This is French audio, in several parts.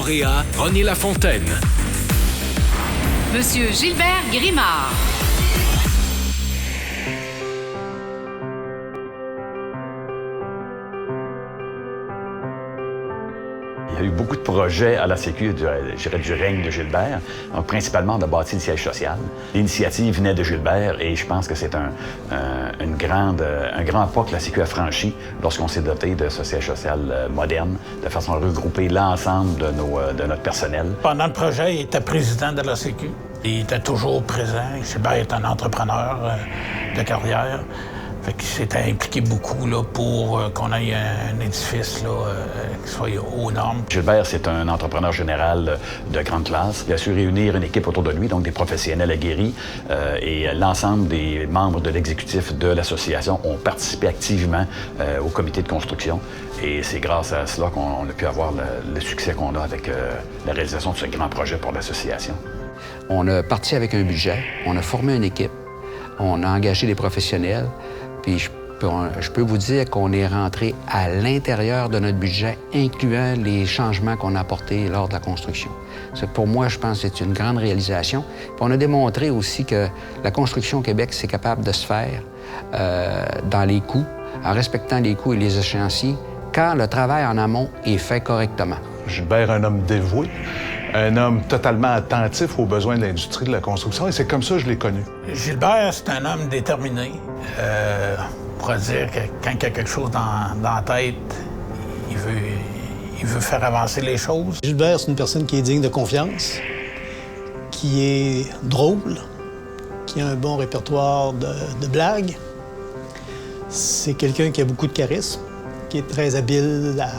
lauréat René Lafontaine. Monsieur Gilbert Grimard. Il y a eu beaucoup de projets à la Sécu, je dirais, du règne de Gilbert. Donc, principalement, on a bâti le siège social. L'initiative venait de Gilbert et je pense que c'est un grand pas que la Sécu a franchi lorsqu'on s'est doté de ce siège social moderne, de façon à regrouper l'ensemble de notre personnel. Pendant le projet, il était président de la Sécu. Il était toujours présent. Gilbert est un entrepreneur de carrière. Fait qu'il s'était impliqué beaucoup là, pour qu'on ait un édifice là, qui soit aux normes. Gilbert, c'est un entrepreneur général de grande classe. Il a su réunir une équipe autour de lui, donc des professionnels aguerris, et l'ensemble des membres de l'exécutif de l'association ont participé activement au comité de construction. Et c'est grâce à cela qu'on a pu avoir le succès qu'on a avec la réalisation de ce grand projet pour l'association. On a parti avec un budget, on a formé une équipe, on a engagé des professionnels. Puis je peux vous dire qu'on est rentré à l'intérieur de notre budget, incluant les changements qu'on a apportés lors de la construction. Pour moi, je pense que c'est une grande réalisation. Puis on a démontré aussi que la construction au Québec, c'est capable de se faire dans les coûts, en respectant les coûts et les échéanciers, quand le travail en amont est fait correctement. Gilbert, un homme dévoué, un homme totalement attentif aux besoins de l'industrie de la construction, et c'est comme ça que je l'ai connu. Gilbert, c'est un homme déterminé. On pourrait dire que quand il y a quelque chose dans la tête, il veut faire avancer les choses. Gilbert, c'est une personne qui est digne de confiance, qui est drôle, qui a un bon répertoire de blagues. C'est quelqu'un qui a beaucoup de charisme, qui est très habile à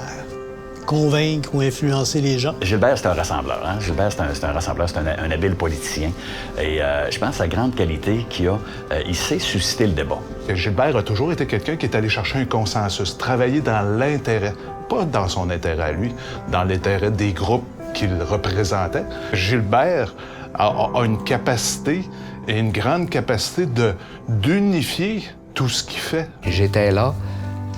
convaincre ou influencer les gens. Gilbert, c'est un rassembleur. Hein? Gilbert, c'est un rassembleur, c'est un habile politicien. Et je pense que la grande qualité qu'il a, il sait susciter le débat. Gilbert a toujours été quelqu'un qui est allé chercher un consensus, travailler dans l'intérêt, pas dans son intérêt à lui, dans l'intérêt des groupes qu'il représentait. Gilbert a une capacité, et une grande capacité d'unifier tout ce qu'il fait. J'étais là,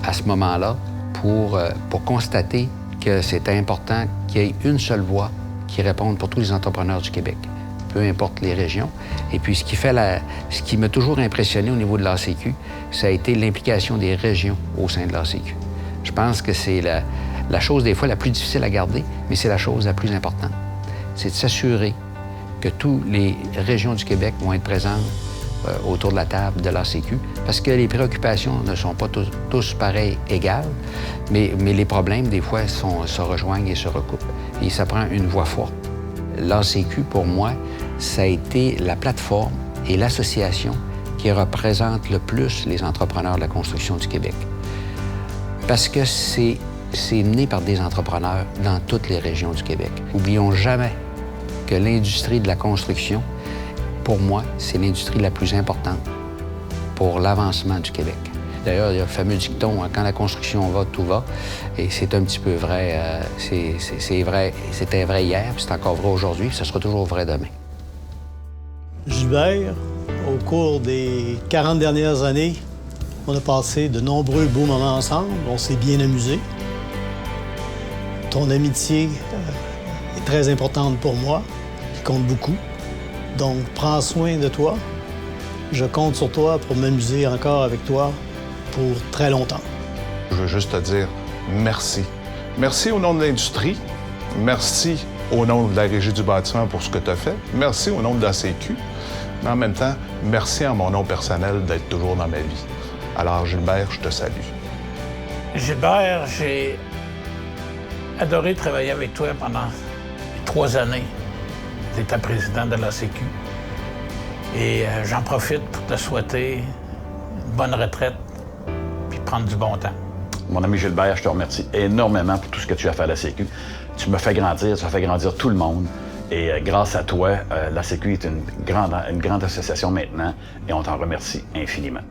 à ce moment-là, pour constater que c'était important qu'il y ait une seule voix qui réponde pour tous les entrepreneurs du Québec, peu importe les régions. Et puis, ce qui m'a toujours impressionné au niveau de l'ACQ, ça a été l'implication des régions au sein de l'ACQ. Je pense que c'est la chose, des fois, la plus difficile à garder, mais c'est la chose la plus importante. C'est de s'assurer que toutes les régions du Québec vont être présentes autour de la table de l'ACQ, parce que les préoccupations ne sont pas tous pareilles, égales, mais les problèmes, des fois, se rejoignent et se recoupent. Et ça prend une voix forte. L'ACQ, pour moi, ça a été la plateforme et l'association qui représente le plus les entrepreneurs de la construction du Québec. Parce que c'est mené par des entrepreneurs dans toutes les régions du Québec. N'oublions jamais que l'industrie de la construction, pour moi, c'est l'industrie la plus importante pour l'avancement du Québec. D'ailleurs, il y a le fameux dicton, quand la construction va, tout va. Et c'est un petit peu vrai. C'est vrai. C'était vrai hier, puis c'est encore vrai aujourd'hui, puis ça sera toujours vrai demain. Gilbert, au cours des 40 dernières années, on a passé de nombreux beaux moments ensemble. On s'est bien amusé. Ton amitié est très importante pour moi. Elle compte beaucoup. Donc, prends soin de toi. Je compte sur toi pour m'amuser encore avec toi pour très longtemps. Je veux juste te dire merci. Merci au nom de l'industrie. Merci au nom de la Régie du bâtiment pour ce que tu as fait. Merci au nom de la CQ. Mais en même temps, merci en mon nom personnel d'être toujours dans ma vie. Alors, Gilbert, je te salue. Gilbert, j'ai adoré travailler avec toi pendant 3 années. Tu étais président de la Sécu. Et j'en profite pour te souhaiter une bonne retraite puis prendre du bon temps. Mon ami Gilbert, je te remercie énormément pour tout ce que tu as fait à la Sécu. Tu me fais grandir, tu as fait grandir tout le monde. Et grâce à toi, la Sécu est une grande association maintenant et on t'en remercie infiniment.